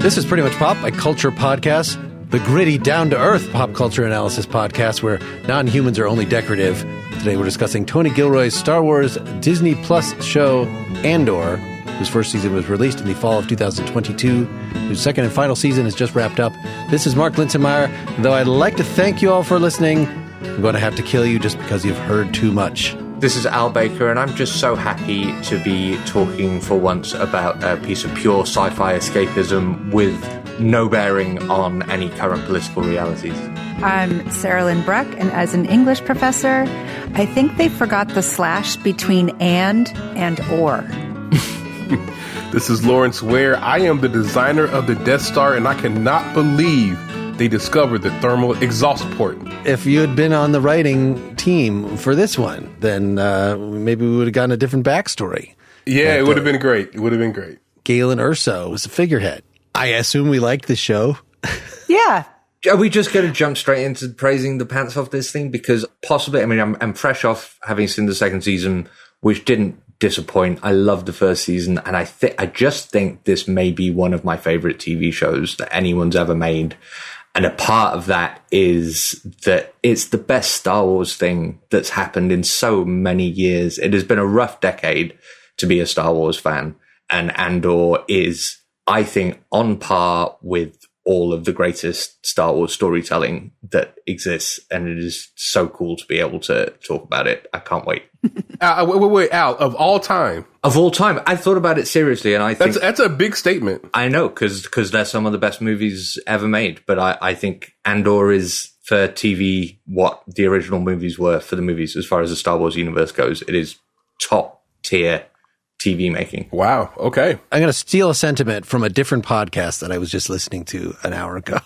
This is Pretty Much Pop, a culture podcast, the gritty, down-to-earth pop culture analysis podcast where non-humans are only decorative. Today we're discussing Tony Gilroy's Star Wars Disney Plus show Andor, whose first season was released in the fall of 2022, whose second and final season is just wrapped up. This is Mark Linsenmeyer, and though I'd like to thank you all for listening, I'm going to have to kill you just because you've heard too much. This is Al Baker, and I'm just so happy to be talking for once about a piece of pure sci-fi escapism with no bearing on any current political realities. I'm Sarahlyn Bruck, and as an English professor, I think they forgot the slash between and or. This is Lawrence Ware. I am the designer of the Death Star, and I cannot believe they discovered the thermal exhaust port. If you had been on the writing team for this one, then maybe we would have gotten a different backstory. Yeah, it would have been great. It would have been great. Galen Erso was a figurehead. I assume we liked the show. Yeah. Are we just going to jump straight into praising the pants off this thing? Because possibly, I mean, I'm fresh off having seen the second season, which didn't disappoint. I loved the first season, and I just think this may be one of my favorite TV shows that anyone's ever made. And a part of that is that it's the best Star Wars thing that's happened in so many years. It has been a rough decade to be a Star Wars fan. And Andor is, I think, on par with all of the greatest Star Wars storytelling that exists. And it is so cool to be able to talk about it. I can't wait. Wait, Al, of all time? Of all time. I thought about it seriously, and I think... That's a big statement. I know, because they're some of the best movies ever made. But I think Andor is, for TV, what the original movies were for the movies as far as the Star Wars universe goes. It is top-tier TV making. Wow, okay. I'm going to steal a sentiment from a different podcast that I was just listening to an hour ago.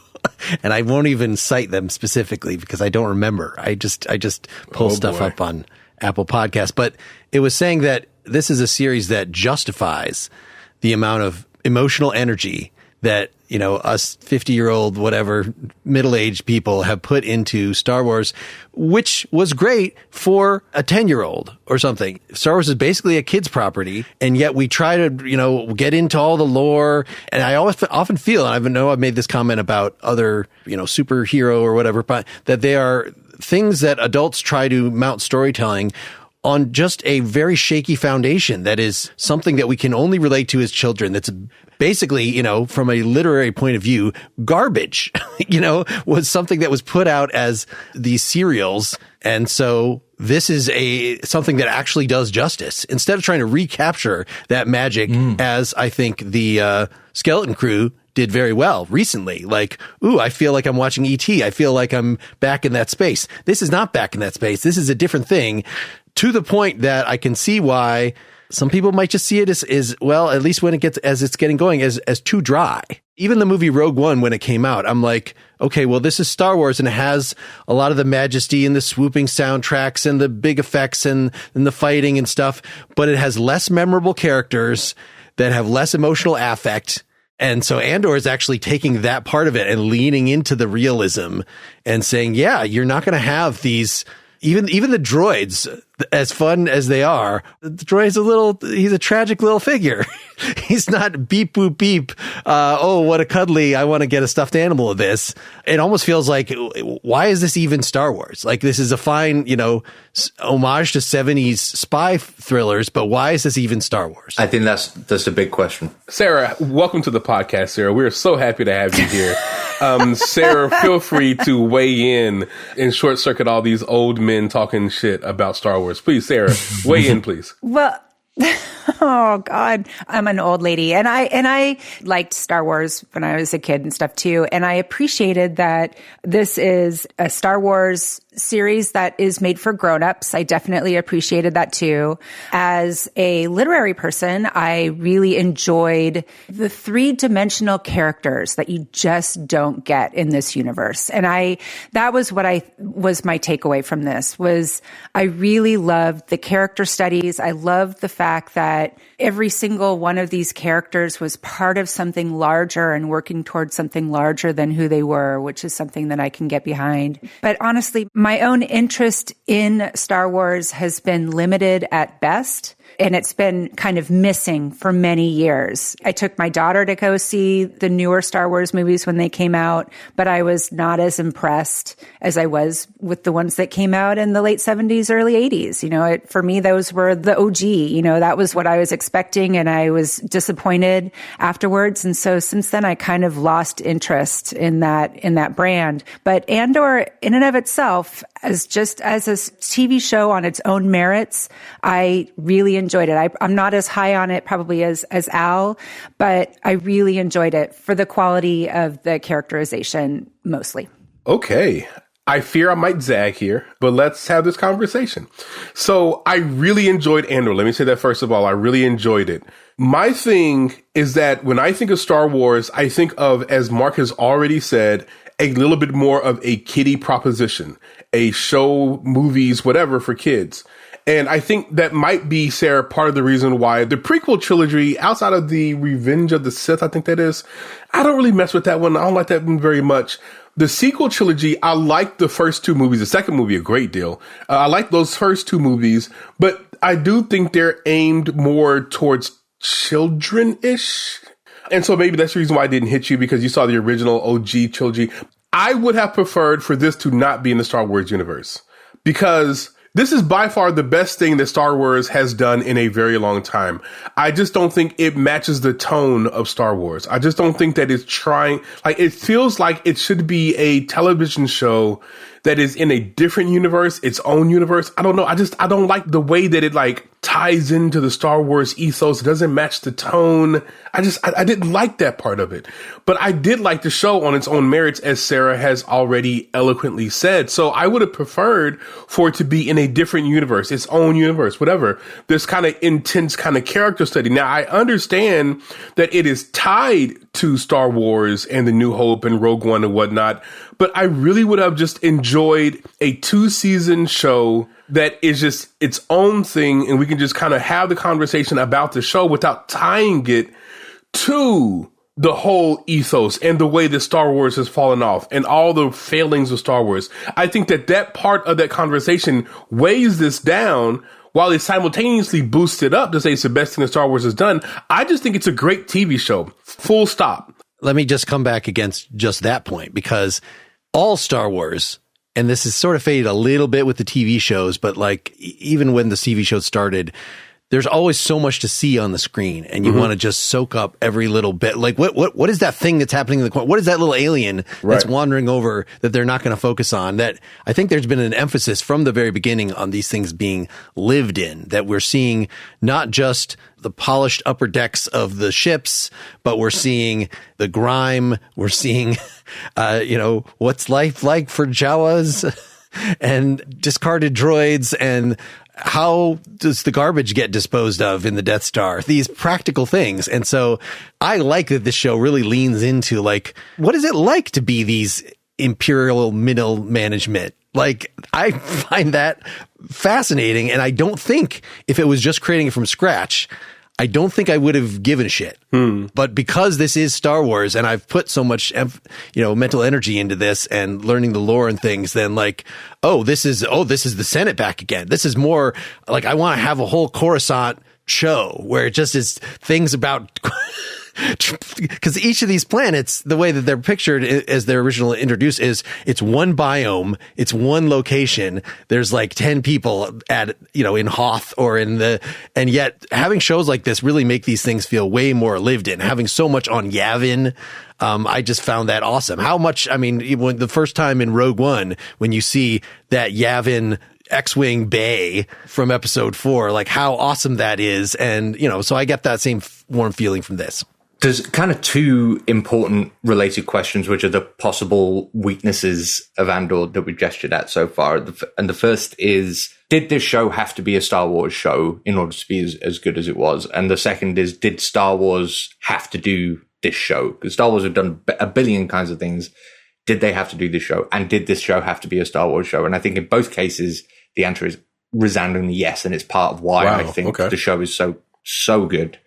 And I won't even cite them specifically because I don't remember. I just pull stuff up on Apple Podcasts. But it was saying that this is a series that justifies the amount of emotional energy that, you know, us 50-year-old, whatever, middle-aged people have put into Star Wars, which was great for a 10-year-old or something. Star Wars is basically a kid's property, and yet we try to, you know, get into all the lore. And I often feel, and I know I've made this comment about other, you know, superhero or whatever, but that they are things that adults try to mount storytelling on just a very shaky foundation that is something that we can only relate to as children. That's basically, you know, from a literary point of view, garbage, you know, was something that was put out as these serials. And so this is something that actually does justice instead of trying to recapture that magic as I think the Skeleton Crew did very well recently. Like, ooh, I feel like I'm watching E.T. I feel like I'm back in that space. This is not back in that space. This is a different thing, to the point that I can see why some people might just see it as well, at least when it's getting going, as too dry. Even the movie Rogue One, when it came out, I'm like, okay, well, this is Star Wars and it has a lot of the majesty and the swooping soundtracks and the big effects and the fighting and stuff, but it has less memorable characters that have less emotional affect. And so Andor is actually taking that part of it and leaning into the realism and saying, yeah, you're not going to have these, even the droids, as fun as they are, the droid's he's a tragic little figure. He's not beep, boop, beep. Oh, what a cuddly, I want to get a stuffed animal of this. It almost feels like, why is this even Star Wars? Like, this is a fine, you know, homage to 70s spy thrillers, but why is this even Star Wars? I think that's a big question. Sarah, welcome to the podcast, Sarah. We're so happy to have you here. Sarah, feel free to weigh in and short circuit all these old men talking shit about Star Wars. Please, Sarah, weigh in, please. Well, oh God, I'm an old lady, and I liked Star Wars when I was a kid and stuff too. And I appreciated that this is a Star Wars series that is made for grown-ups. I definitely appreciated that too. As a literary person, I really enjoyed the three-dimensional characters that you just don't get in this universe. And that was what was my takeaway from this, was I really loved the character studies. I loved the fact that every single one of these characters was part of something larger and working towards something larger than who they were, which is something that I can get behind. But honestly, my own interest in Star Wars has been limited at best. and it's been kind of missing for many years. I took my daughter to go see the newer Star Wars movies when they came out, but I was not as impressed as I was with the ones that came out in the late 70s, early 80s. For me, those were the OG. That was what I was expecting, and I was disappointed afterwards. And so since then, I kind of lost interest in that brand. But Andor, in and of itself, as a TV show on its own merits, I really enjoyed it. I'm not as high on it probably as Al, but I really enjoyed it for the quality of the characterization mostly. Okay. I fear I might zag here, but let's have this conversation. So I really enjoyed Andor. Let me say that first of all. I really enjoyed it. My thing is that when I think of Star Wars, I think of, as Mark has already said, a little bit more of a kiddie proposition, a show, movies, whatever for kids. And I think that might be, Sarah, part of the reason why the prequel trilogy, outside of the Revenge of the Sith, I think that is, I don't really mess with that one. I don't like that one very much. The sequel trilogy, I like the first two movies. The second movie, a great deal. I like those first two movies, but I do think they're aimed more towards children-ish. And so maybe that's the reason why I didn't hit you, because you saw the original OG trilogy. I would have preferred for this to not be in the Star Wars universe, because this is by far the best thing that Star Wars has done in a very long time. I just don't think it matches the tone of Star Wars. I just don't think that it's trying, it feels like it should be a television show that is in a different universe, its own universe. I don't know. I don't like the way that it ties into the Star Wars ethos. It doesn't match the tone. I didn't like that part of it, but I did like the show on its own merits, as Sarah has already eloquently said. So I would have preferred for it to be in a different universe, its own universe, whatever. This kind of intense kind of character study. Now, I understand that it is tied to Star Wars and The New Hope and Rogue One and whatnot, but I really would have just enjoyed a 2-season show that is just its own thing, and we can just kind of have the conversation about the show without tying it to the whole ethos and the way that Star Wars has fallen off and all the failings of Star Wars. I think that part of that conversation weighs this down while it simultaneously boosts it up to say it's the best thing that Star Wars has done. I just think it's a great TV show. Full stop. Let me just come back against just that point, because all Star Wars, and this is sort of faded a little bit with the TV shows, but even when the TV shows started, there's always so much to see on the screen, and you want to just soak up every little bit. What is that thing that's happening in the corner? What is that little alien that's wandering over that they're not going to focus on? That I think there's been an emphasis from the very beginning on these things being lived in, that we're seeing not just the polished upper decks of the ships, but we're seeing the grime. We're seeing, what's life like for Jawas and discarded droids, and how does the garbage get disposed of in the Death Star? These practical things. And so I like that this show really leans into what is it like to be these imperial middle management? I find that fascinating. And I don't think if it was just creating it from scratch, I don't think I would have given a shit. But because this is Star Wars and I've put so much, mental energy into this and learning the lore and things, then this is the Senate back again. This is more I want to have a whole Coruscant show where it just is things about, because each of these planets, the way that they're pictured as they're originally introduced is it's one biome, it's one location. There's 10 people in Hoth or and yet having shows like this really make these things feel way more lived in. Having so much on Yavin, I just found that awesome. How much, when the first time in Rogue One, when you see that Yavin X-Wing Bay from episode 4, how awesome that is. And, so I get that same warm feeling from this. There's kind of two important related questions, which are the possible weaknesses of Andor that we gestured at so far. And the first is, did this show have to be a Star Wars show in order to be as good as it was? And the second is, did Star Wars have to do this show? Because Star Wars have done a billion kinds of things. Did they have to do this show? And did this show have to be a Star Wars show? And I think in both cases, the answer is resoundingly yes. And it's part of why I think the show is so good.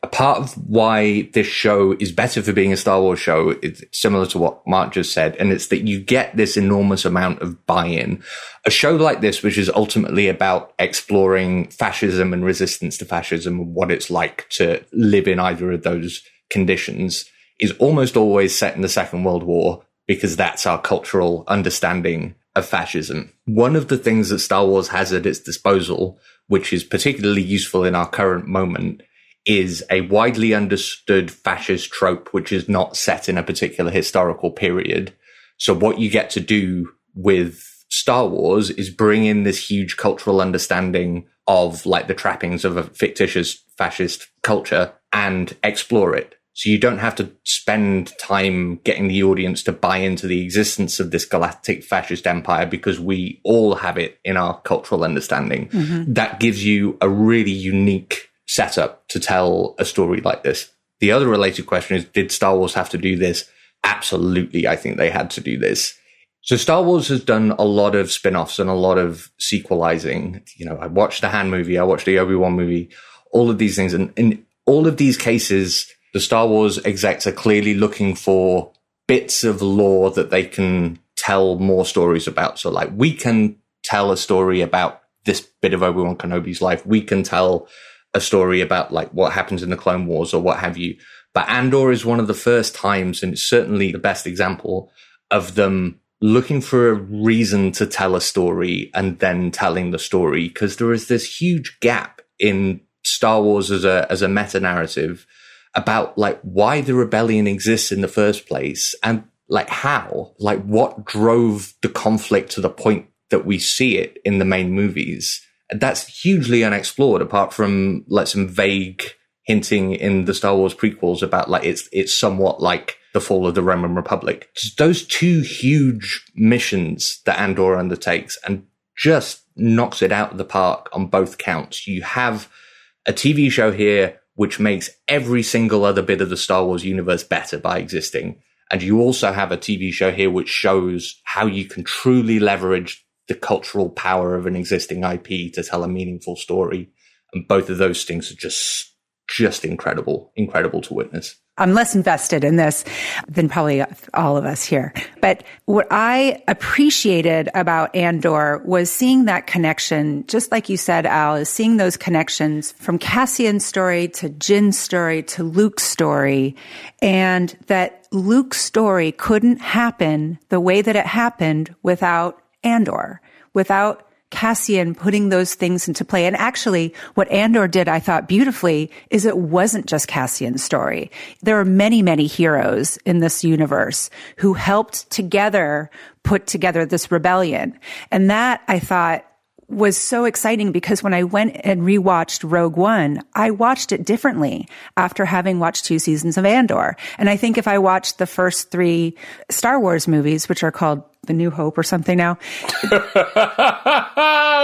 a part of why this show is better for being a Star Wars show is similar to what Mark just said, and it's that you get this enormous amount of buy-in. A show like this, which is ultimately about exploring fascism and resistance to fascism and what it's like to live in either of those conditions, is almost always set in the Second World War, because that's our cultural understanding of fascism. One of the things that Star Wars has at its disposal, which is particularly useful in our current moment, is a widely understood fascist trope, which is not set in a particular historical period. So what you get to do with Star Wars is bring in this huge cultural understanding of like the trappings of a fictitious fascist culture and explore it. So you don't have to spend time getting the audience to buy into the existence of this galactic fascist empire, because we all have it in our cultural understanding. Mm-hmm. That gives you a really unique setup to tell a story like this. The other related question is, did Star Wars have to do this? Absolutely. I think they had to do this. So Star Wars has done a lot of spin-offs and a lot of sequelizing. You know, I watched the Han movie, I watched the Obi-Wan movie, all of these things. And in all of these cases, the Star Wars execs are clearly looking for bits of lore that they can tell more stories about. So like, we can tell a story about this bit of Obi-Wan Kenobi's life. We can tell a story about like what happens in the Clone Wars or what have you. But Andor is one of the first times, and it's certainly the best example of them looking for a reason to tell a story and then telling the story, because there is this huge gap in Star Wars as a meta narrative about like why the rebellion exists in the first place, and like how, like what drove the conflict to the point that we see it in the main movies. That's hugely unexplored, apart from like some vague hinting in the Star Wars prequels about like it's somewhat like the fall of the Roman Republic. Just those two huge missions that Andor undertakes and just knocks it out of the park on both counts. You have a TV show here which makes every single other bit of the Star Wars universe better by existing. And you also have a TV show here which shows how you can truly leverage the cultural power of an existing IP to tell a meaningful story. And both of those things are just incredible to witness. I'm less invested in this than probably all of us here. But what I appreciated about Andor was seeing that connection, just like you said, Al, is seeing those connections from Cassian's story to Jyn's story to Luke's story, and that Luke's story couldn't happen the way that it happened without Andor, without Cassian putting those things into play. And actually, what Andor did, I thought beautifully, is it wasn't just Cassian's story. There are many, many heroes in this universe who helped together put together this rebellion. And that, I thought, was so exciting, because when I went and rewatched Rogue One, I watched it differently after having watched 2 seasons of Andor. And I think if I watched the first 3 Star Wars movies, which are called The New Hope or something now.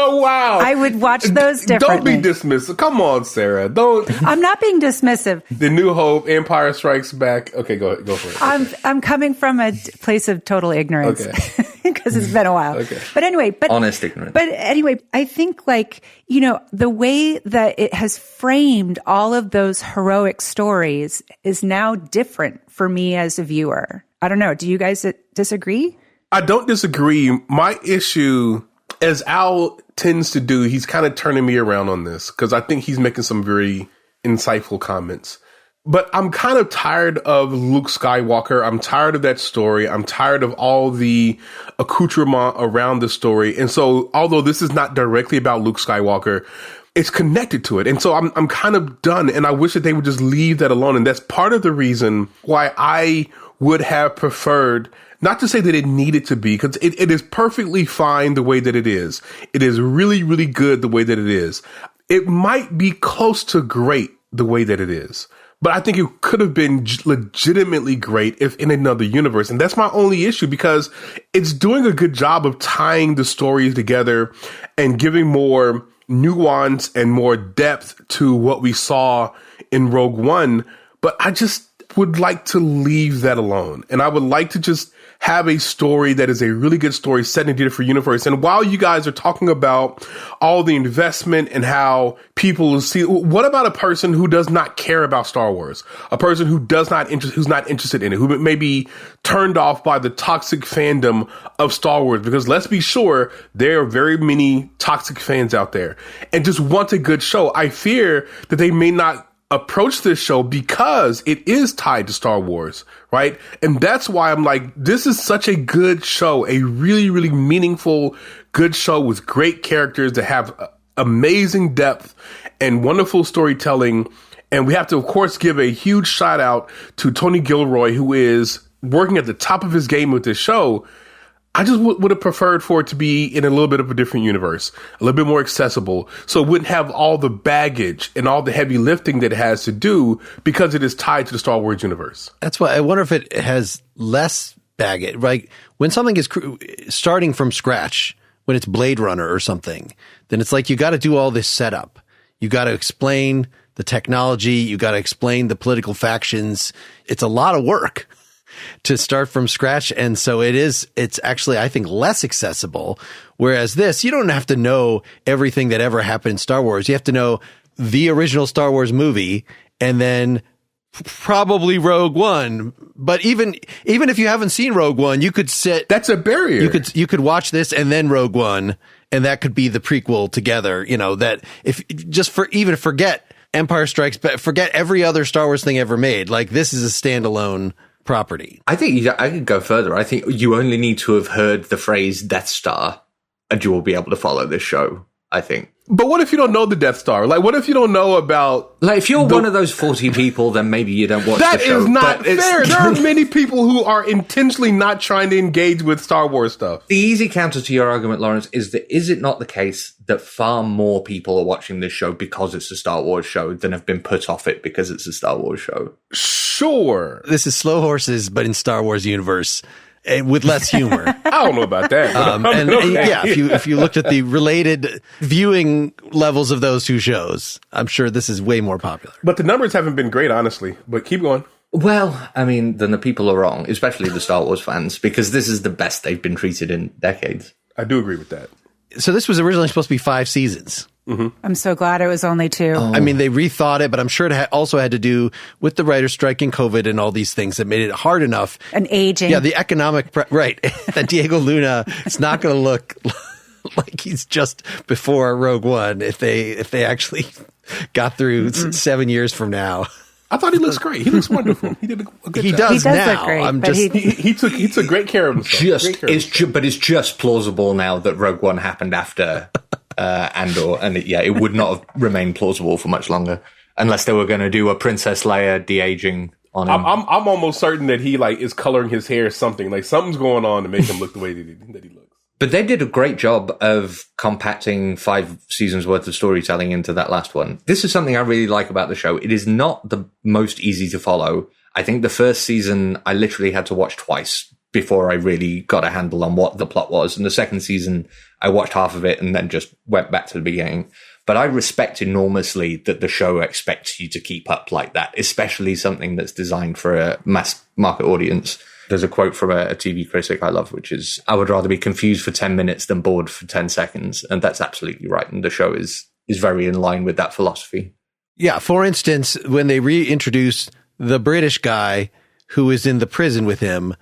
Wow. I would watch those differently. Don't be dismissive. Come on, Sarah. Don't. I'm not being dismissive. The New Hope, Empire Strikes Back. Okay, go for it. I'm coming from a place of total ignorance. Okay. Because it's been a while. Okay. But anyway, honest ignorance. But anyway, I think like, you know, the way that it has framed all of those heroic stories is now different for me as a viewer. I don't know. Do you guys disagree? I don't disagree. My issue, as Al tends to do, he's kind of turning me around on this, because I think he's making some very insightful comments. But I'm kind of tired of Luke Skywalker. I'm tired of that story. I'm tired of all the accoutrement around the story. And so, although this is not directly about Luke Skywalker, it's connected to it. And so I'm kind of done. And I wish that they would just leave that alone. And that's part of the reason why I would have preferred, not to say that it needed to be, because it is perfectly fine the way that it is. It is really, really good the way that it is. It might be close to great the way that it is. But I think it could have been legitimately great if in another universe. And that's my only issue, because it's doing a good job of tying the stories together and giving more nuance and more depth to what we saw in Rogue One. But I just would like to leave that alone. And I would like to just have a story that is a really good story set in a different universe. And while you guys are talking about all the investment and how people see, what about a person who does not care about Star Wars? A person who who's not interested in it, who may be turned off by the toxic fandom of Star Wars? Because let's be sure, there are very many toxic fans out there and just want a good show. I fear that they may not approach this show because it is tied to Star Wars, right? And that's why I'm like, this is such a good show, a really, really meaningful, good show with great characters that have amazing depth and wonderful storytelling. And we have to, of course, give a huge shout out to Tony Gilroy, who is working at the top of his game with this show. I just would have preferred for it to be in a little bit of a different universe, a little bit more accessible, so it wouldn't have all the baggage and all the heavy lifting that it has to do because it is tied to the Star Wars universe. That's why I wonder if it has less baggage. Like when something is starting from scratch, when it's Blade Runner or something, then it's like you got to do all this setup. You got to explain the technology. You got to explain the political factions. It's a lot of work to start from scratch. And so it's actually, I think, less accessible. Whereas this, you don't have to know everything that ever happened in Star Wars. You have to know the original Star Wars movie and then probably Rogue One. But even if you haven't seen Rogue One, you could that's a barrier. You could watch this and then Rogue One, and that could be the prequel together. You know, that if just forget Empire Strikes Back, forget every other Star Wars thing ever made. Like this is a standalone property. I think I could go further. I think you only need to have heard the phrase Death Star and you will be able to follow this show, I think. But what if you don't know the Death Star? Like, what if you don't know about... Like, if you're one of those 40 people, then maybe you don't watch the show. That is not fair. There are many people who are intentionally not trying to engage with Star Wars stuff. The easy counter to your argument, Lawrence, is it not the case that far more people are watching this show because it's a Star Wars show than have been put off it because it's a Star Wars show? Sure. This is Slow Horses, but in Star Wars universe. With less humor. I don't know about that. Yeah, if you looked at the related viewing levels of those two shows, I'm sure this is way more popular. But the numbers haven't been great, honestly. But keep going. Well, I mean, then the people are wrong, especially the Star Wars fans, because this is the best they've been treated in decades. I do agree with that. So this was originally supposed to be 5 seasons. Mm-hmm. I'm so glad it was only 2. I mean, they rethought it, but I'm sure it also had to do with the writer's strike and COVID and all these things that made it hard enough. And aging. Yeah, the economic, right. That Diego Luna is not going to look like he's just before Rogue One if they actually got through 7 years from now. I thought he looks great. He looks wonderful. He did a good job. He does now. Look great, I'm but just he took great care of himself. But it's just plausible now that Rogue One happened after Andor, and it would not have remained plausible for much longer unless they were going to do a Princess Leia de-aging on him. I'm almost certain that he is coloring his hair or something. Like something's going on to make him look the way that he looks. But they did a great job of compacting 5 seasons worth of storytelling into that last one. This is something I really like about the show. It is not the most easy to follow. I think the first season I literally had to watch twice before I really got a handle on what the plot was. And the second season, I watched half of it and then just went back to the beginning. But I respect enormously that the show expects you to keep up like that, especially something that's designed for a mass market audience. There's a quote from a TV critic I love, which is, I would rather be confused for 10 minutes than bored for 10 seconds. And that's absolutely right. And the show is very in line with that philosophy. Yeah. For instance, when they reintroduced the British guy who is in the prison with him,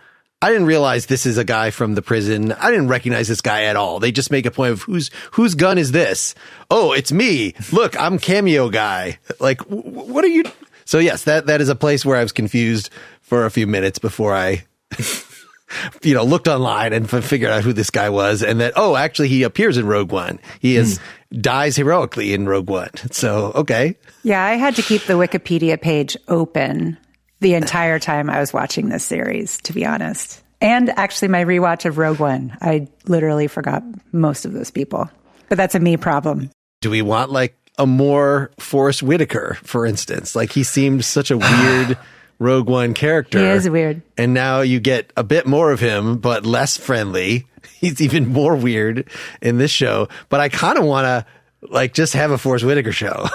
I didn't realize this is a guy from the prison. I didn't recognize this guy at all. They just make a point of whose gun is this? Oh, it's me. Look, I'm cameo guy. Like, what are you? So yes, that is a place where I was confused for a few minutes before I, looked online and figured out who this guy was. And that, actually he appears in Rogue One. He dies heroically in Rogue One. So, okay. Yeah. I had to keep the Wikipedia page open the entire time I was watching this series, to be honest. And actually my rewatch of Rogue One, I literally forgot most of those people. But that's a me problem. Do we want a more Forrest Whitaker, for instance? Like he seemed such a weird Rogue One character. He is weird. And now you get a bit more of him, but less friendly. He's even more weird in this show. But I kind of want to just have a Forrest Whitaker show.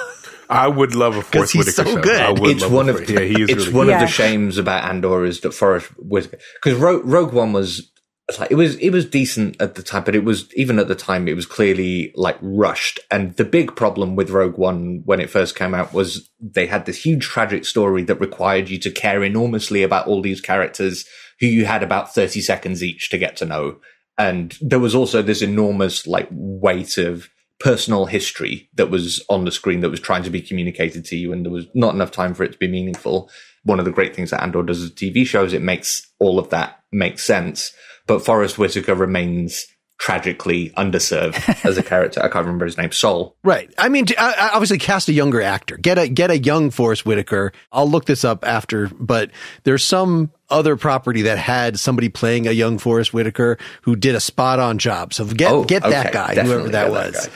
I would love a Forrest he's Whitaker so show. good. I would It's love one a of Forrest- yeah, he is it's really one good. of the shames about Andor is that Forrest Whitaker, because Rogue One was like it was decent at the time, but it was even at the time it was clearly like rushed. And the big problem with Rogue One when it first came out was they had this huge tragic story that required you to care enormously about all these characters who you had about 30 seconds each to get to know. And there was also this enormous like weight of personal history that was on the screen that was trying to be communicated to you, and there was not enough time for it to be meaningful. One of the great things that Andor does as a TV show is it makes all of that make sense. But Forrest Whitaker remains tragically underserved as a character. I can't remember his name. Sol. Right. I mean, obviously cast a younger actor. Get a young Forrest Whitaker. I'll look this up after, but there's some other property that had somebody playing a young Forrest Whitaker who did a spot on job. So get that guy, whoever that was.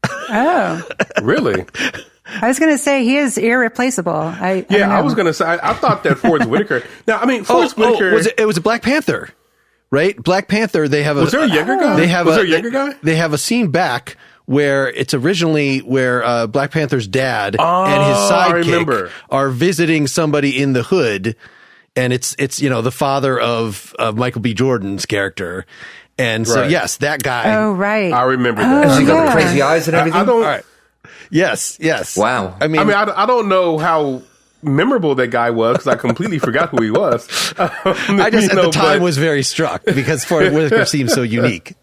Oh, Really? I was going to say he is irreplaceable. I was going to say, I thought that Forrest Whitaker. Now, I mean, Forrest Whitaker. It was a Black Panther, right? Black Panther. They have Was there a younger guy? Was there a younger guy? They have a scene back where it's originally where Black Panther's dad and his sidekick are visiting somebody in the hood, and it's the father of Michael B. Jordan's character. And so, yes, that guy. Oh, right. I remember that. Has he got the crazy eyes and everything? I don't. All right. Yes. Wow. I mean, I don't know how memorable that guy was because I completely forgot who he was. I just at the time was very struck because Forrest Whitaker seems so unique.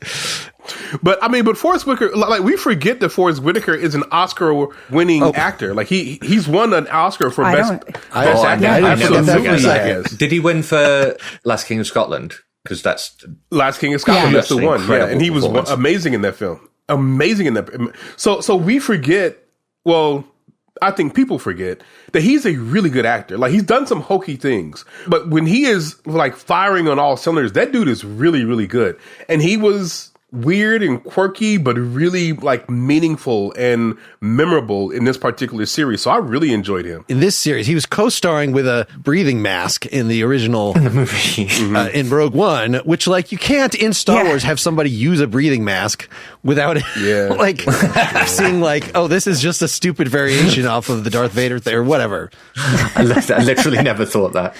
But Forrest Whitaker, like we forget that Forrest Whitaker is an Oscar-winning actor. Like he's won an Oscar for best actor. Absolutely. Did he win for Last King of Scotland? Because that's Last King of Scotland. That's the one. Yeah, and he was amazing in that film. Amazing in that. So we forget. Well, I think people forget that he's a really good actor. Like he's done some hokey things, but when he is like firing on all cylinders, that dude is really, really good. And he was weird and quirky, but really like meaningful and memorable in this particular series. So I really enjoyed him. In this series, he was co-starring with a breathing mask in the original movie in Rogue One, which like you can't in Star Wars have somebody use a breathing mask without like seeing like, oh, this is just a stupid variation off of the Darth Vader thing or whatever. I literally never thought that.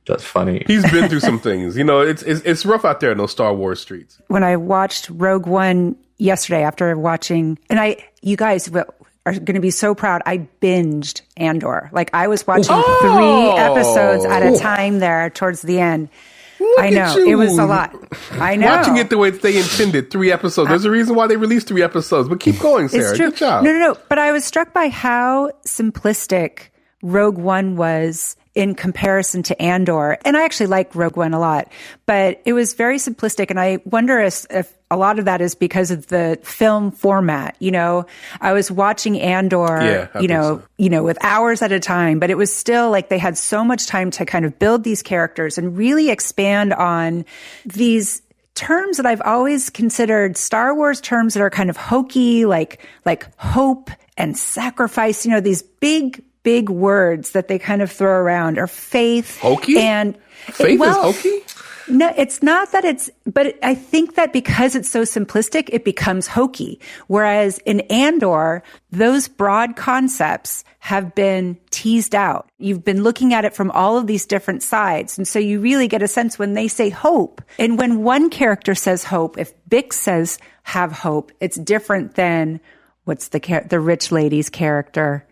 That's funny. He's been through some things. It's rough out there in those Star Wars streets. When I watched Rogue One yesterday after watching, and you guys are going to be so proud, I binged Andor. Like I was watching 3 episodes at a time there towards the end. I know. It was a lot. I know. Watching it the way that they intended, 3 episodes. There's a reason why they released 3 episodes. But keep going, Sarah. It's true. Good job. No. But I was struck by how simplistic Rogue One was in comparison to Andor. And I actually like Rogue One a lot, but it was very simplistic. And I wonder if a lot of that is because of the film format. I was watching Andor, with hours at a time, but it was still like they had so much time to kind of build these characters and really expand on these terms that I've always considered Star Wars terms that are kind of hokey, like hope and sacrifice, these big words that they kind of throw around, or faith. Hokey? And faith is hokey? No, it's not that but I think that because it's so simplistic, it becomes hokey. Whereas in Andor, those broad concepts have been teased out. You've been looking at it from all of these different sides. And so you really get a sense when they say hope. And when one character says hope, if Bix says have hope, it's different than what's the rich lady's character?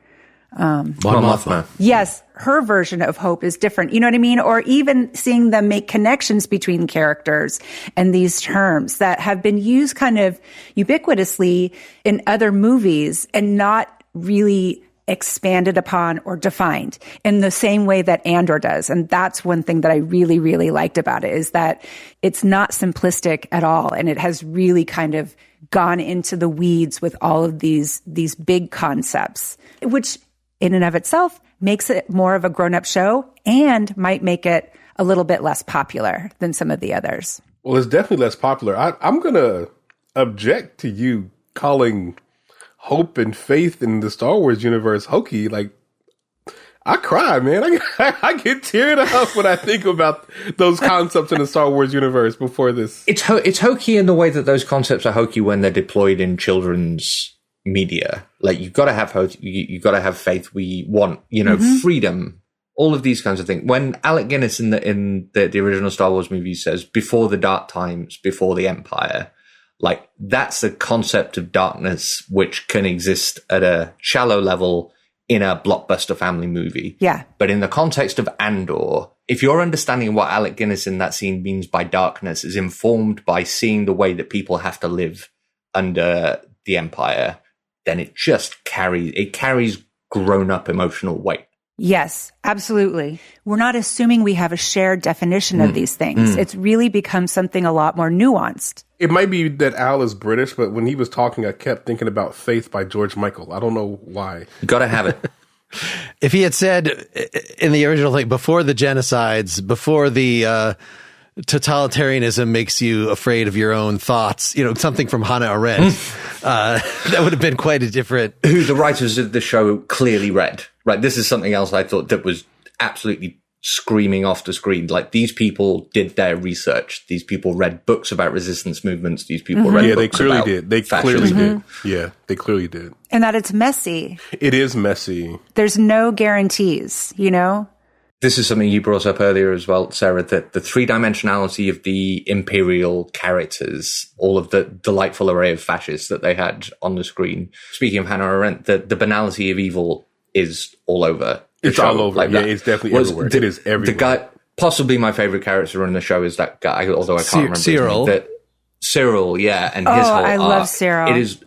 Mon Mothma. Yes, her version of hope is different. You know what I mean? Or even seeing them make connections between characters and these terms that have been used kind of ubiquitously in other movies and not really expanded upon or defined in the same way that Andor does. And that's one thing that I really, really liked about it, is that it's not simplistic at all. And it has really kind of gone into the weeds with all of these big concepts, which in and of itself makes it more of a grown-up show and might make it a little bit less popular than some of the others. Well, it's definitely less popular. I'm going to object to you calling hope and faith in the Star Wars universe hokey. Like, I cry, man. I get teared up when I think about those concepts in the Star Wars universe before this. It's hokey in the way that those concepts are hokey when they're deployed in children's media. Like, you've got to have hope, you've got to have faith. We want, freedom, all of these kinds of things. When Alec Guinness in the original Star Wars movie says, before the dark times, before the Empire, like, that's the concept of darkness which can exist at a shallow level in a blockbuster family movie. Yeah. But in the context of Andor, if you're understanding what Alec Guinness in that scene means by darkness is informed by seeing the way that people have to live under the Empire, then it just carries grown-up emotional weight. Yes, absolutely. We're not assuming we have a shared definition of these things. It's really become something a lot more nuanced. It might be that Al is British, but when he was talking, I kept thinking about Faith by George Michael. I don't know why. You got to have it. If he had said in the original thing, before the genocides, before the totalitarianism makes you afraid of your own thoughts, something from Hannah Arendt, that would have been quite a different... Who the writers of the show clearly read. Right, this is something else I thought that was absolutely screaming off the screen. Like, these people did their research. These people read books about resistance movements. These people read books about They fascism. clearly did. Yeah, they clearly did. And that it's messy. It is messy. There's no guarantees, This is something you brought up earlier as well, Sarah, that the three-dimensionality of the Imperial characters, all of the delightful array of fascists that they had on the screen. Speaking of Hannah Arendt, the banality of evil is all over. It's all over. Like, it's definitely everywhere. It is everywhere. The guy, possibly my favorite character in the show is that guy, although I can't remember Cyril. his name. Cyril, yeah, and his whole I arc. love Cyril. It is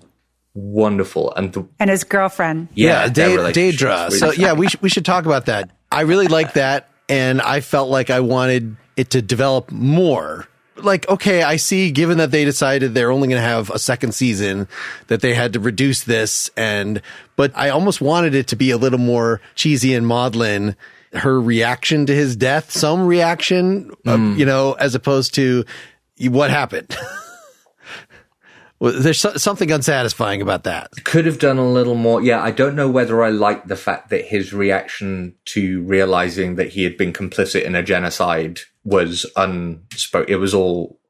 wonderful, and his girlfriend. Daedra. So yeah, we should talk about that. I really like that, and I felt like I wanted it to develop more. Like, okay, I see, given that they decided they're only going to have a second season, that they had to reduce this, but I almost wanted it to be a little more cheesy and maudlin. Her reaction to his death, some reaction, as opposed to what happened. Well, there's something unsatisfying about that. Could have done a little more. Yeah, I don't know whether I like the fact that his reaction to realizing that he had been complicit in a genocide was unspoken. It was all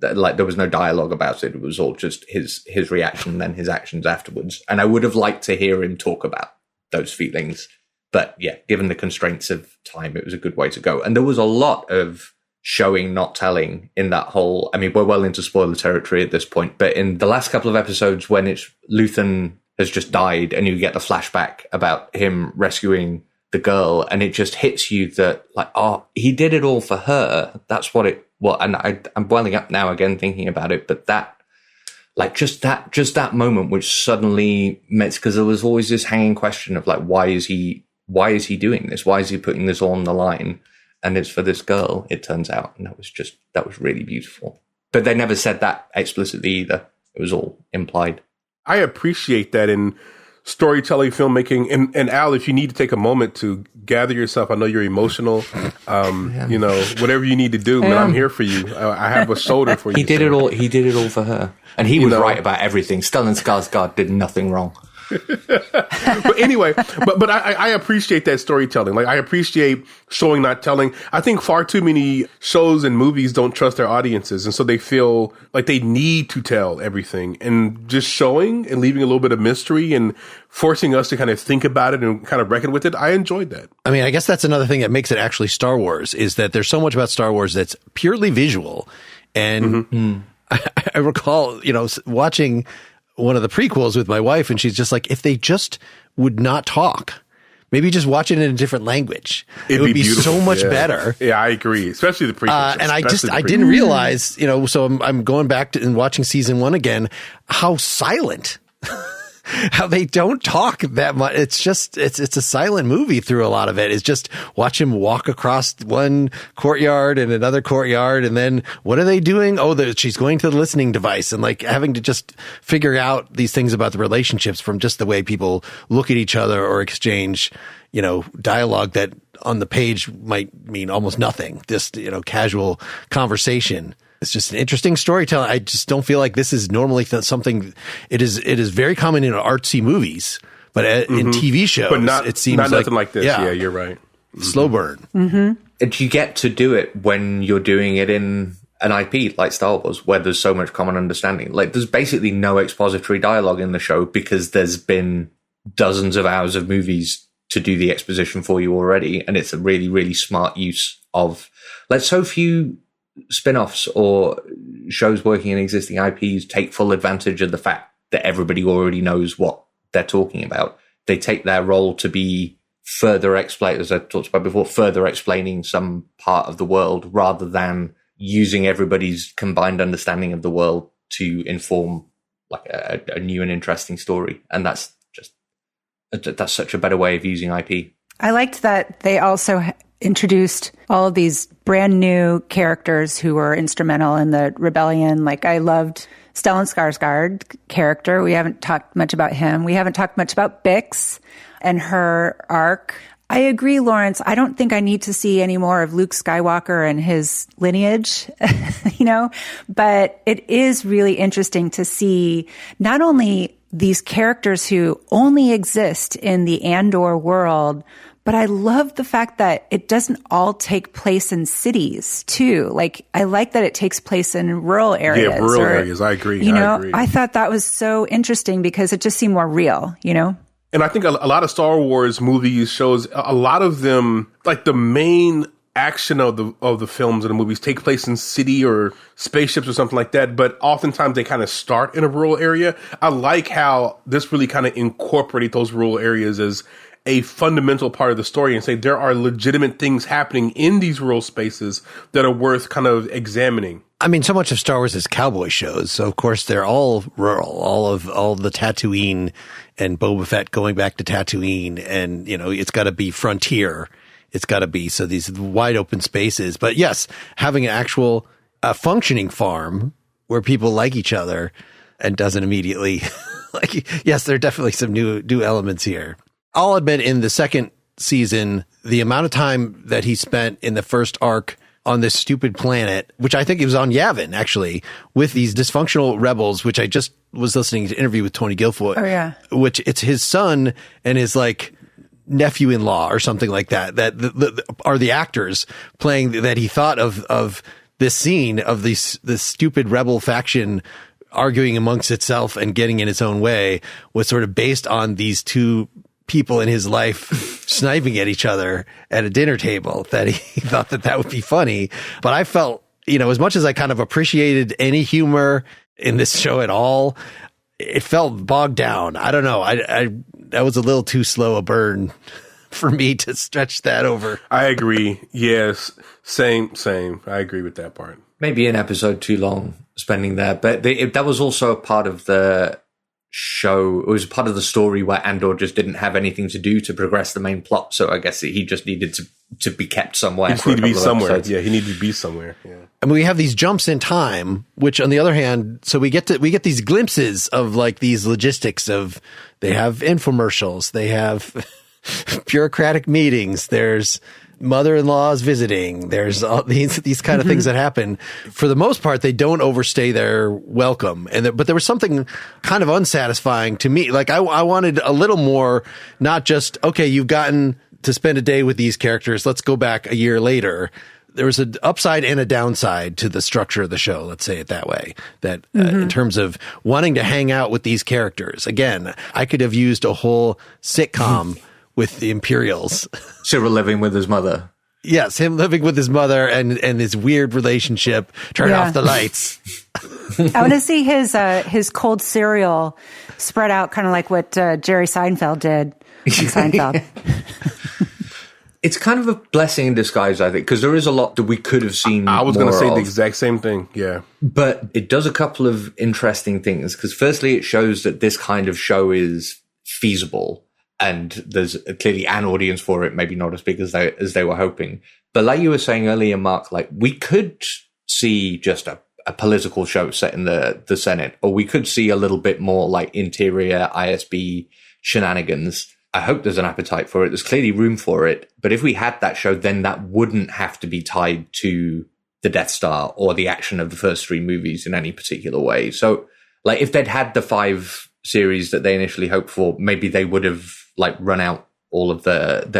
like, there was no dialogue about it. It was all just his reaction and then his actions afterwards. And I would have liked to hear him talk about those feelings. But yeah, given the constraints of time, it was a good way to go. And there was a lot of showing, not telling in that whole, I mean, we're well into spoiler territory at this point, but in the last couple of episodes when it's Luthen has just died and you get the flashback about him rescuing the girl, and it just hits you that, like, oh, he did it all for her. That's what it, well, and I'm welling up now again thinking about it, but that, like, just that moment which suddenly makes, because there was always this hanging question of, like, why is he doing this? Why is he putting this all on the line? And it's for this girl, it turns out. And that was really beautiful. But they never said that explicitly either. It was all implied. I appreciate that in storytelling, filmmaking. And Al, if you need to take a moment to gather yourself, I know you're emotional. Whatever you need to do, man, I'm here for you. I have a shoulder for you. He did it all for her. And he was right about everything. Stellan Skarsgård did nothing wrong. But anyway, but I appreciate that storytelling. Like, I appreciate showing, not telling. I think far too many shows and movies don't trust their audiences, and so they feel like they need to tell everything. And just showing and leaving a little bit of mystery and forcing us to kind of think about it and kind of reckon with it, I enjoyed that. I mean, I guess that's another thing that makes it actually Star Wars, is that there's so much about Star Wars that's purely visual. And I recall, watching one of the prequels with my wife, and she's just like, if they just would not talk, maybe just watch it in a different language. It would be so much better. Yeah, I agree. Especially the prequels. And I didn't realize, so I'm going back to and watching season 1 again, how silent, how they don't talk that much. It's just, it's a silent movie through a lot of it. It's just watch him walk across one courtyard and another courtyard. And then what are they doing? Oh, she's going to the listening device, and like having to just figure out these things about the relationships from just the way people look at each other or exchange, dialogue that on the page might mean almost nothing. Just, casual conversation. It's just an interesting storytelling. I just don't feel like this is normally something. It is very common in artsy movies, but in TV shows, but it seems not nothing like this. Yeah, you're right. Slow burn. Mm-hmm. And you get to do it when you're doing it in an IP like Star Wars, where there's so much common understanding. Like, there's basically no expository dialogue in the show because there's been dozens of hours of movies to do the exposition for you already. And it's a really, really smart use of, like, so few spin-offs or shows working in existing IPs take full advantage of the fact that everybody already knows what they're talking about. They take their role to be further explain, as I talked about before, further explaining some part of the world rather than using everybody's combined understanding of the world to inform like a new and interesting story. And that's such a better way of using IP. I liked that they also introduced all of these brand new characters who were instrumental in the rebellion. Like, I loved Stellan Skarsgård character. We haven't talked much about him. We haven't talked much about Bix and her arc. I agree, Lawrence. I don't think I need to see any more of Luke Skywalker and his lineage, but it is really interesting to see not only these characters who only exist in the Andor world, but I love the fact that it doesn't all take place in cities too. Like, I like that it takes place in rural areas. Yeah, rural areas. I agree. I thought that was so interesting because it just seemed more real, And I think a lot of Star Wars movies, shows, a lot of them, like the main action of the films and the movies take place in city or spaceships or something like that, but oftentimes they kind of start in a rural area. I like how this really kind of incorporated those rural areas as a fundamental part of the story and say there are legitimate things happening in these rural spaces that are worth kind of examining. I mean, so much of Star Wars is cowboy shows, so of course they're all rural. All the Tatooine and Boba Fett going back to Tatooine, and it's got to be frontier. It's got to be so these wide open spaces. But yes, having an actual functioning farm where people like each other and doesn't immediately yes, there are definitely some new elements here. I'll admit, in the second season, the amount of time that he spent in the first arc on this stupid planet, which I think it was on Yavin, actually, with these dysfunctional rebels, which I just was listening to an interview with Tony Guilfoyle. Oh, yeah. Which it's his son and his nephew-in-law or something like that are the actors playing that he thought of this scene of this stupid rebel faction arguing amongst itself and getting in its own way was sort of based on these two people in his life sniping at each other at a dinner table, that he thought that would be funny. But I felt, as much as I kind of appreciated any humor in this show at all, it felt bogged down. I don't know. I that was a little too slow a burn for me to stretch that over. I agree. Yes. Same. I agree with that part. Maybe an episode too long spending there, but that was also a part of the show. It was part of the story where Andor just didn't have anything to do to progress the main plot, so I guess he just needed to be kept somewhere. He just needed to be somewhere. Episodes. Yeah, he needed to be somewhere. Yeah. And we have these jumps in time, which on the other hand, so we get these glimpses of these logistics of, they have infomercials, they have bureaucratic meetings, there's mother-in-laws visiting, there's all these kind of things that happen. For the most part, they don't overstay their welcome. But there was something kind of unsatisfying to me. I wanted a little more, not just, okay, you've gotten to spend a day with these characters, let's go back a year later. There was an upside and a downside to the structure of the show, let's say it that way, that in terms of wanting to hang out with these characters. Again, I could have used a whole sitcom with the Imperials. Cyril living with his mother. Yes, him living with his mother and his weird relationship. Turn off the lights. I want to see his cold cereal spread out, kind of like what Jerry Seinfeld did on Seinfeld. It's kind of a blessing in disguise, I think, because there is a lot that we could have seen. I was going to say the exact same thing. Yeah. But it does a couple of interesting things, because firstly, it shows that this kind of show is feasible. And there's clearly an audience for it, maybe not as big as they were hoping. But like you were saying earlier, Mark, we could see just a political show set in the Senate, or we could see a little bit more interior ISB shenanigans. I hope there's an appetite for it. There's clearly room for it. But if we had that show, then that wouldn't have to be tied to the Death Star or the action of the first three movies in any particular way. So if they'd had the 5 series that they initially hoped for, maybe they would have run out all of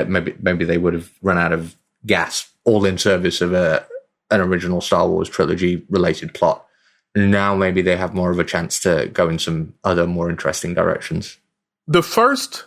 maybe they would have run out of gas, all in service of a an original Star Wars trilogy related plot. Now maybe they have more of a chance to go in some other more interesting directions. The first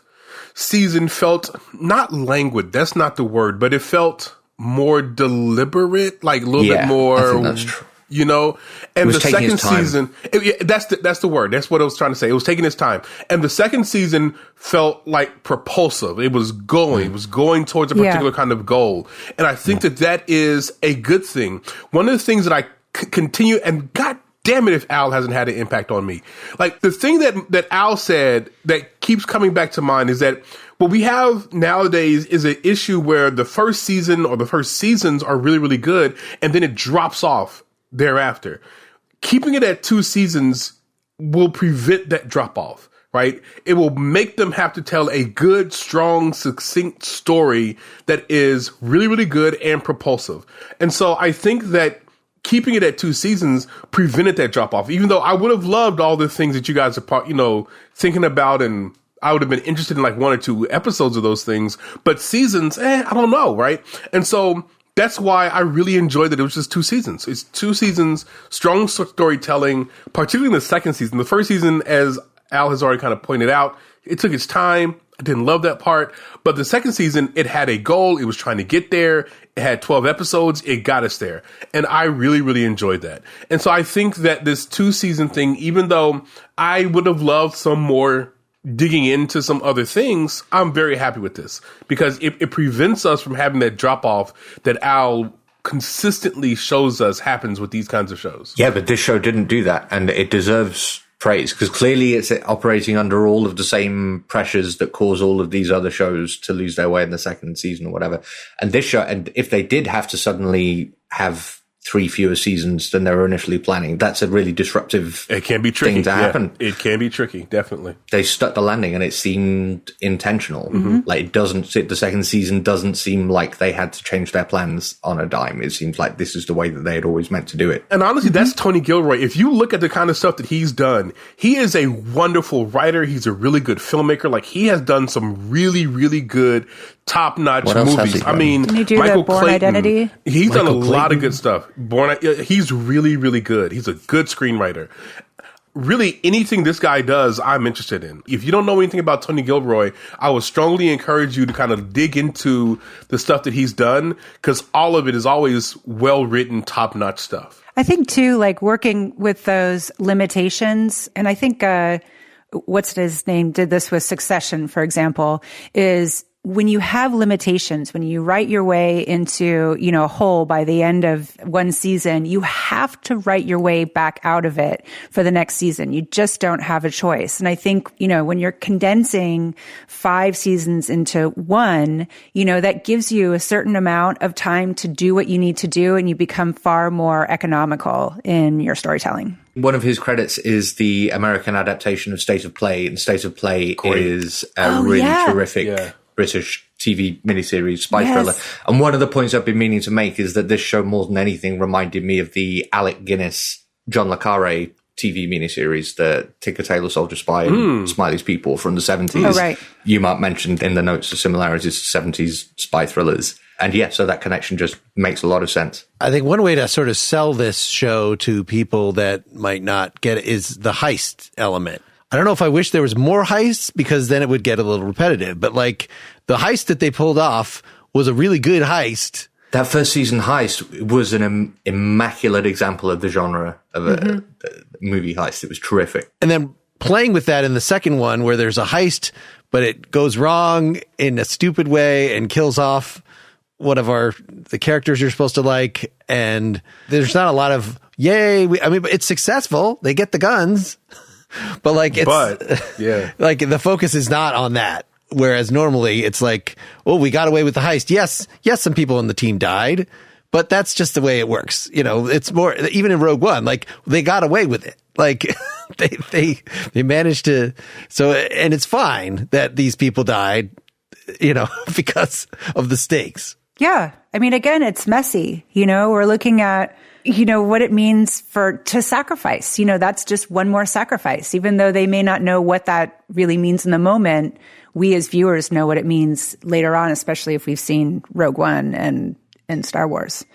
season felt not languid. That's not the word, but it felt more deliberate, like a little bit more. I think that's true. You know, and the second season, that's the word. That's what I was trying to say. It was taking its time. And the second season felt like propulsive. It was going towards a particular kind of goal. And I think that is a good thing. One of the things that I continue, and God damn it if Al hasn't had an impact on me. Like the thing that Al said that keeps coming back to mind is that what we have nowadays is an issue where the first season or the first seasons are really, really good, and then it drops off thereafter. Keeping it at 2 seasons will prevent that drop off, right? It will make them have to tell a good, strong, succinct story that is really, really good and propulsive. And so I think that keeping it at 2 seasons prevented that drop off, even though I would have loved all the things that you guys are, thinking about, and I would have been interested in like 1 or 2 episodes of those things, but seasons, I don't know. Right. And so that's why I really enjoyed that it was just 2 seasons. It's 2 seasons, strong storytelling, particularly in the second season. The first season, as Al has already kind of pointed out, it took its time. I didn't love that part. But the second season, it had a goal. It was trying to get there. It had 12 episodes. It got us there. And I really, really enjoyed that. And so I think that this 2-season thing, even though I would have loved some more digging into some other things, I'm very happy with this because it prevents us from having that drop off that Al consistently shows us happens with these kinds of shows. Yeah, but this show didn't do that, and it deserves praise because clearly it's operating under all of the same pressures that cause all of these other shows to lose their way in the second season or whatever. And this show, and if they did have to suddenly have 3 fewer seasons than they were initially planning, that's a really disruptive it can be tricky thing to happen. It can be tricky, definitely. They stuck the landing and it seemed intentional. Like the second season doesn't seem like they had to change their plans on a dime. It seems like this is the way that they had always meant to do it. And honestly, that's Tony Gilroy. If you look at the kind of stuff that he's done, he is a wonderful writer. He's a really good filmmaker. Like he has done some really, really good top-notch movies. I mean, Didn't he do Michael the Born Clayton, Identity? He's done a lot of good stuff. He's really, really good. He's a good screenwriter. Really, anything this guy does, I'm interested in. If you don't know anything about Tony Gilroy, I would strongly encourage you to kind of dig into the stuff that he's done because all of it is always well-written, top-notch stuff. I think, too, like working with those limitations, and I think what's his name did this with Succession, for example, is when you have limitations, when you write your way into, a hole by the end of one season, you have to write your way back out of it for the next season. You just don't have a choice. And I think, when you're condensing 5 seasons into one, that gives you a certain amount of time to do what you need to do, and you become far more economical in your storytelling. One of his credits is the American adaptation of State of Play, and State of Play is a really terrific British TV miniseries, spy thriller. And one of the points I've been meaning to make is that this show, more than anything, reminded me of the Alec Guinness, John le Carré TV miniseries, the Tinker Tailor Soldier Spy and Smiley's People from the 70s. Oh, right. You might mention in the notes the similarities to 70s spy thrillers. And so that connection just makes a lot of sense. I think one way to sort of sell this show to people that might not get it is the heist element. I don't know if I wish there was more heists because then it would get a little repetitive, but like the heist that they pulled off was a really good heist. That first season heist was an immaculate example of the genre of a movie heist. It was terrific. And then playing with that in the second one where there's a heist, but it goes wrong in a stupid way and kills off one of the characters you're supposed to like. And there's not a lot of, yay. But it's successful. They get the guns. But like like the focus is not on that. Whereas normally it's like, oh, we got away with the heist. Yes, some people on the team died, but that's just the way it works. It's more, even in Rogue One, like they got away with it. Like they managed to, and it's fine that these people died, because of the stakes. Yeah. Again, it's messy. We're looking at, what it means to sacrifice. That's just one more sacrifice. Even though they may not know what that really means in the moment, we as viewers know what it means later on, especially if we've seen Rogue One and Star Wars.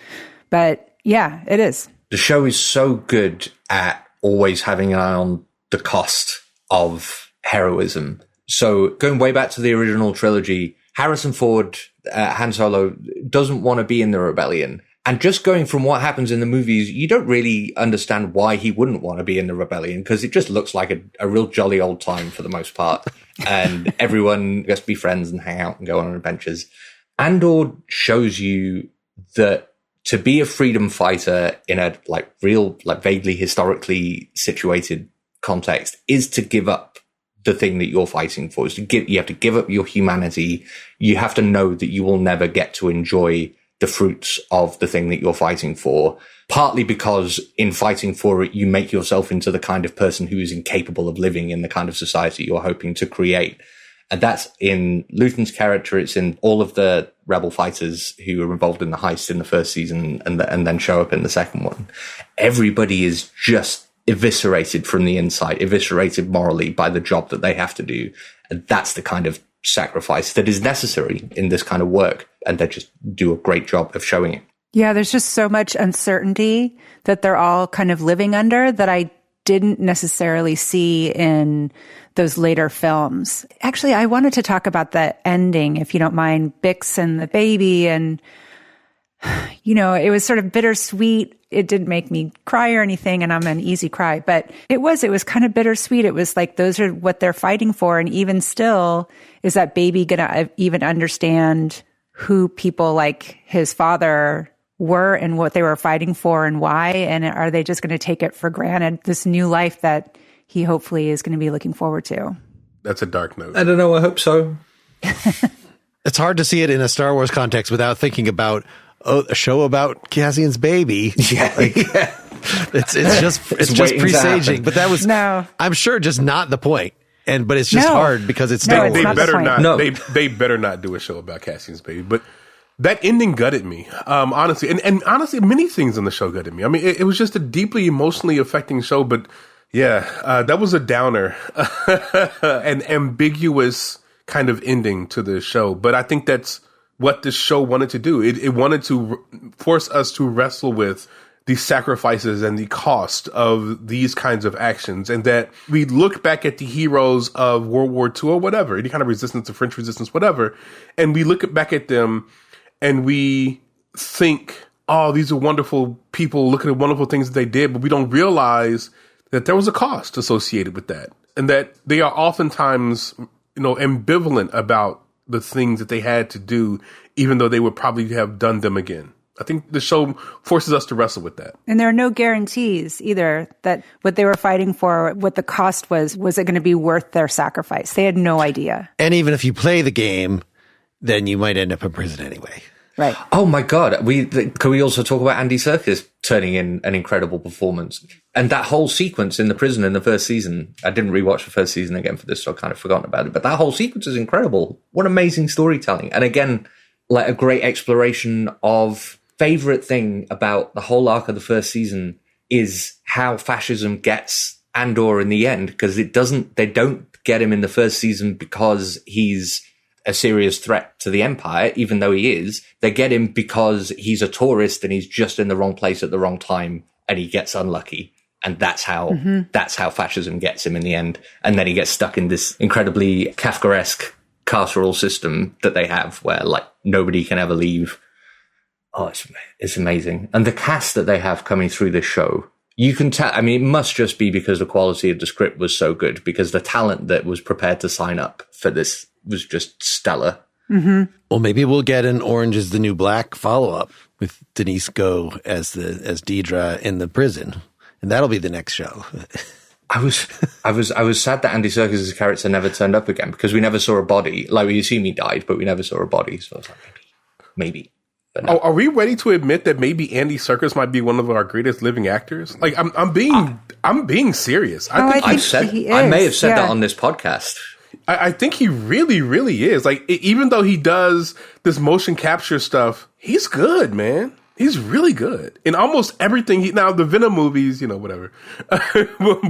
But Yeah, it is. The show is so good at always having an eye on the cost of heroism. So going way back to the original trilogy, Harrison Ford, Han Solo, doesn't want to be in the rebellion. And just going from what happens in the movies, you don't really understand why he wouldn't want to be in the rebellion, because it just looks like a real jolly old time for the most part. And everyone gets to be friends and hang out and go on adventures. Andor shows you that to be a freedom fighter in a real, vaguely historically situated context is to give up the thing that you're fighting for. You have to give up your humanity. You have to know that you will never get to enjoy the fruits of the thing that you're fighting for, partly because in fighting for it, you make yourself into the kind of person who is incapable of living in the kind of society you're hoping to create. And that's in Luton's character. It's in all of the rebel fighters who are involved in the heist in the first season and then show up in the second one. Everybody is just eviscerated from the inside, eviscerated morally by the job that they have to do. And that's the kind of sacrifice that is necessary in this kind of work. And they just do a great job of showing it. Yeah, there's just so much uncertainty that they're all kind of living under that I didn't necessarily see in those later films. Actually, I wanted to talk about the ending, if you don't mind, Bix and the baby. And, it was sort of bittersweet. It didn't make me cry or anything, and I'm an easy cry, but it was kind of bittersweet. It was like, those are what they're fighting for. And even still, is that baby going to even understand who people like his father were and what they were fighting for and why? And are they just going to take it for granted, this new life that he hopefully is going to be looking forward to? That's a dark note. I don't know. I hope so. It's hard to see it in a Star Wars context without thinking about a show about Cassian's baby. Yeah. It's just presaging. But that was, no. I'm sure, just not the point. But it's just hard because it's Star Wars. They not better the not. No. They better not do a show about Cassian's baby. But that ending gutted me, honestly. And honestly, many things in the show gutted me. I mean, it was just a deeply emotionally affecting show. But yeah, that was a downer, an ambiguous kind of ending to the show. But I think that's what this show wanted to do. It wanted to force us to wrestle with the sacrifices and the cost of these kinds of actions, and that we look back at the heroes of World War II or whatever, any kind of resistance, the French resistance, whatever, and we look back at them and we think, oh, these are wonderful people, look at the wonderful things that they did, but we don't realize that there was a cost associated with that, and that they are oftentimes, ambivalent about the things that they had to do, even though they would probably have done them again. I think the show forces us to wrestle with that. And there are no guarantees either that what they were fighting for, what the cost was it going to be worth their sacrifice? They had no idea. And even if you play the game, then you might end up in prison anyway. Right. Oh my God. Can we also talk about Andy Serkis turning in an incredible performance? And that whole sequence in the prison in the first season, I didn't rewatch the first season again for this, so I've kind of forgotten about it. But that whole sequence is incredible. What amazing storytelling. And again, like a great exploration of favorite thing about the whole arc of the first season is how fascism gets Andor in the end, because they don't get him in the first season because he's a serious threat to the Empire, even though he is. They get him because he's a tourist and he's just in the wrong place at the wrong time and he gets unlucky. And that's how fascism gets him in the end. And then he gets stuck in this incredibly Kafkaesque carceral system that they have where nobody can ever leave. Oh, it's amazing. And the cast that they have coming through this show, you can tell, it must just be because the quality of the script was so good, because the talent that was prepared to sign up for this was just stellar. Mm-hmm. Well, maybe we'll get an Orange is the New Black follow-up with Denise Go as Deidre in the prison. And that'll be the next show. I was sad that Andy Serkis' character never turned up again, because we never saw a body. We assume he died, but we never saw a body. So I was like, maybe. But no. Are we ready to admit that maybe Andy Serkis might be one of our greatest living actors? I'm being serious. I may have said that on this podcast. I think he really, really is. Even though he does this motion capture stuff, he's good, man. He's really good in almost everything. Now the Venom movies, whatever,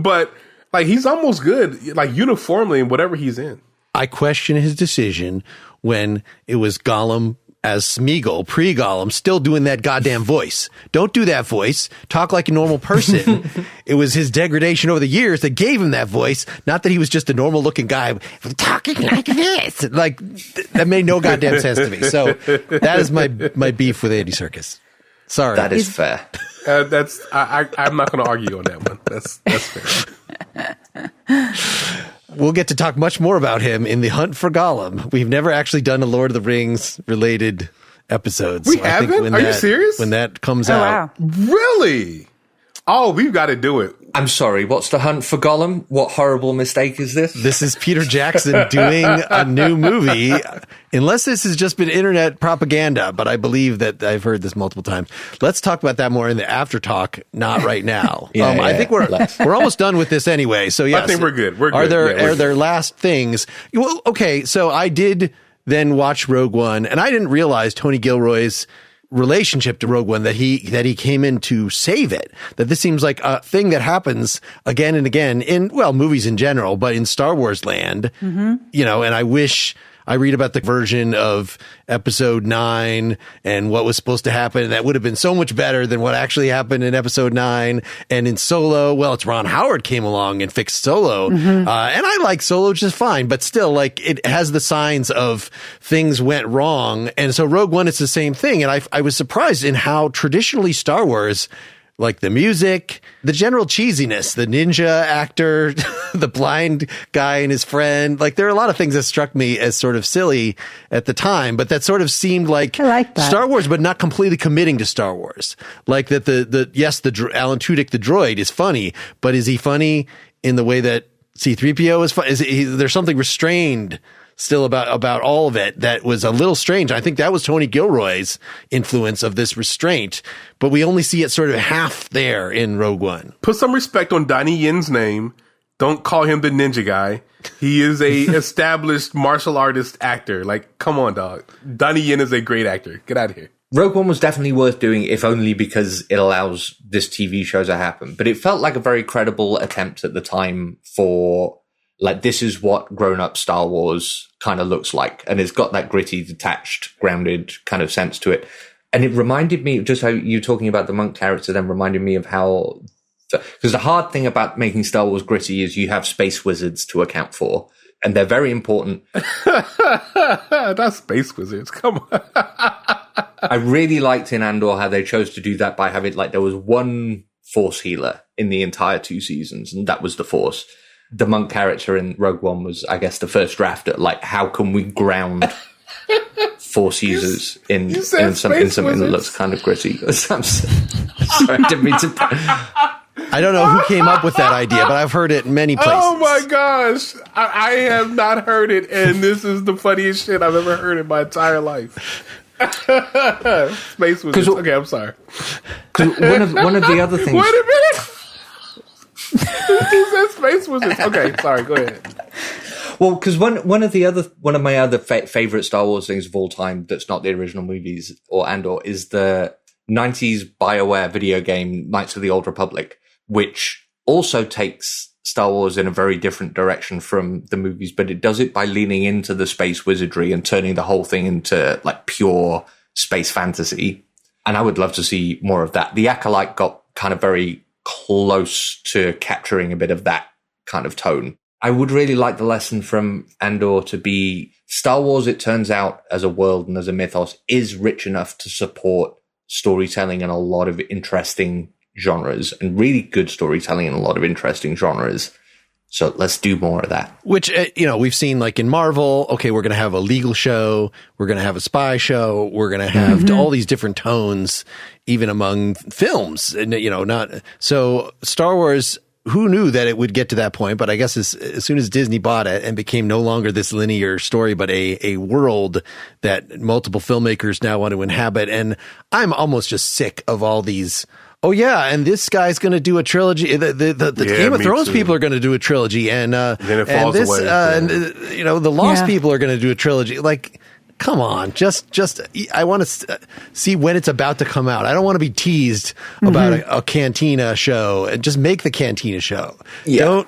but he's almost good, uniformly in whatever he's in. I question his decision when it was Gollum as Smeagol, pre-Gollum, still doing that goddamn voice. Don't do that voice. Talk like a normal person. It was his degradation over the years that gave him that voice, not that he was just a normal-looking guy talking like this. Like, that made no goddamn sense to me. So that is my beef with Andy Serkis. Sorry. That is fair. I'm not going to argue on that one. That's fair. We'll get to talk much more about him in The Hunt for Gollum. We've never actually done a Lord of the Rings related episode. We haven't? Are you serious? When that comes out. Wow. Really? Oh, we've got to do it. I'm sorry, what's The Hunt for Gollum? What horrible mistake is this? This is Peter Jackson doing a new movie. Unless this has just been internet propaganda, but I believe that I've heard this multiple times. Let's talk about that more in the after talk, not right now. I think we're almost done with this anyway. So yes, I think we're good. We're good. Are there last things? Well, okay. So I did then watch Rogue One, and I didn't realize Tony Gilroy's relationship to Rogue One, that he came in to save it. That this seems like a thing that happens again and again in, well, movies in general, but in Star Wars land, you know, and I wish I read about the version of episode 9 and what was supposed to happen. That would have been so much better than what actually happened in episode 9. And in Solo, well, it's Ron Howard came along and fixed Solo. And I like Solo just fine, but still, like, it has the signs of things went wrong. And so Rogue One, it's the same thing. And I was surprised in how traditionally Star Wars, like the music, the general cheesiness, the ninja actor, the blind guy and his friend. Like, there are a lot of things that struck me as sort of silly at the time, but that sort of seemed like Star Wars, but not completely committing to Star Wars. Like that the Alan Tudyk, the droid, is funny, but is he funny in the way that C-3PO is funny? There's something restrained still about all of it that was a little strange. I think that was Tony Gilroy's influence of this restraint, but we only see it sort of half there in Rogue One. Put some respect on Donnie Yen's name. Don't call him the ninja guy. He is a established martial artist actor. Like, come on, dog. Donnie Yen is a great actor. Get out of here. Rogue One was definitely worth doing, if only because it allows this TV show to happen. But it felt like a very credible attempt at the time for, like, this is what grown-up Star Wars kind of looks like. And it's got that gritty, detached, grounded kind of sense to it. And it reminded me, just how you talking about the monk character then reminded me of how... Because the hard thing about making Star Wars gritty is you have space wizards to account for. And they're very important. That's space wizards. Come on. I really liked in Andor how they chose to do that by having, like, there was one Force healer in the entire 2 seasons, and that was the Force. The monk character in Rogue One was, I guess, the first draft at, like, how can we ground Force users in something that looks kind of gritty. Sorry, I didn't mean to... I don't know who came up with that idea, but I've heard it in many places. Oh my gosh. I have not heard it, and this is the funniest shit I've ever heard in my entire life. Space Wizards. Okay, I'm sorry. One of the other things... Wait a minute! Who said Space Wizards? Okay, sorry, go ahead. Well, because one of my other favorite Star Wars things of all time that's not the original movies or Andor is the 90s BioWare video game Knights of the Old Republic, which also takes Star Wars in a very different direction from the movies, but it does it by leaning into the space wizardry and turning the whole thing into, like, pure space fantasy. And I would love to see more of that. The Acolyte got kind of very close to capturing a bit of that kind of tone. I would really like the lesson from Andor to be Star Wars, it turns out, as a world and as a mythos, is rich enough to support storytelling in a lot of interesting genres, and really good storytelling in a lot of interesting genres. So let's do more of that. Which, we've seen, like, in Marvel, okay, we're going to have a legal show, we're going to have a spy show, we're going to have all these different tones, even among films, and, so Star Wars, who knew that it would get to that point? But I guess as soon as Disney bought it and became no longer this linear story, but a world that multiple filmmakers now want to inhabit. And I'm almost just sick of all these. Oh yeah, and this guy's going to do a trilogy. The Game of Thrones people are going to do a trilogy, and then it falls away. And the Lost people are going to do a trilogy. Like, come on, just I want to see when it's about to come out. I don't want to be teased about a Cantina show, and just make the Cantina show. Yeah.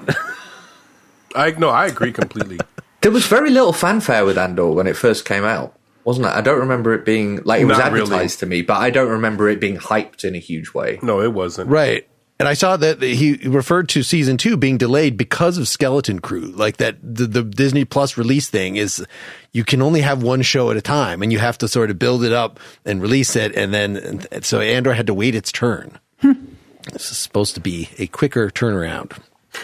I agree completely. There was very little fanfare with Andor when it first came out. wasn't it? I don't remember it being like it was Not advertised to me, but I don't remember it being hyped in a huge way. No, it wasn't. Right. And I saw that he referred to season 2 being delayed because of Skeleton Crew. Like that, the Disney Plus release thing is you can only have one show at a time and you have to sort of build it up and release it. And then, so Andor had to wait its turn. This is supposed to be a quicker turnaround.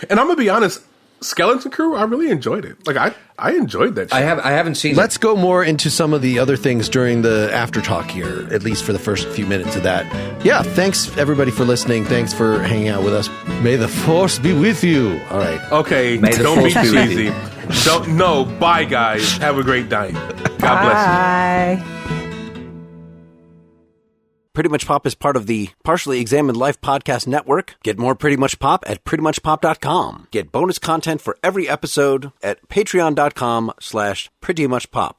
And I'm going to be honest, Skeleton Crew, I really enjoyed it. Like I enjoyed that show. I haven't seen Let's go more into some of the other things during the after talk here, at least for the first few minutes of that. Yeah, thanks everybody for listening. Thanks for hanging out with us. May the force be with you. All right. Okay, don't be too easy. No, bye guys. Have a great night. God bless you. Bye. Pretty Much Pop is part of the Partially Examined Life podcast network. Get more Pretty Much Pop at prettymuchpop.com. Get bonus content for every episode at patreon.com/prettymuchpop.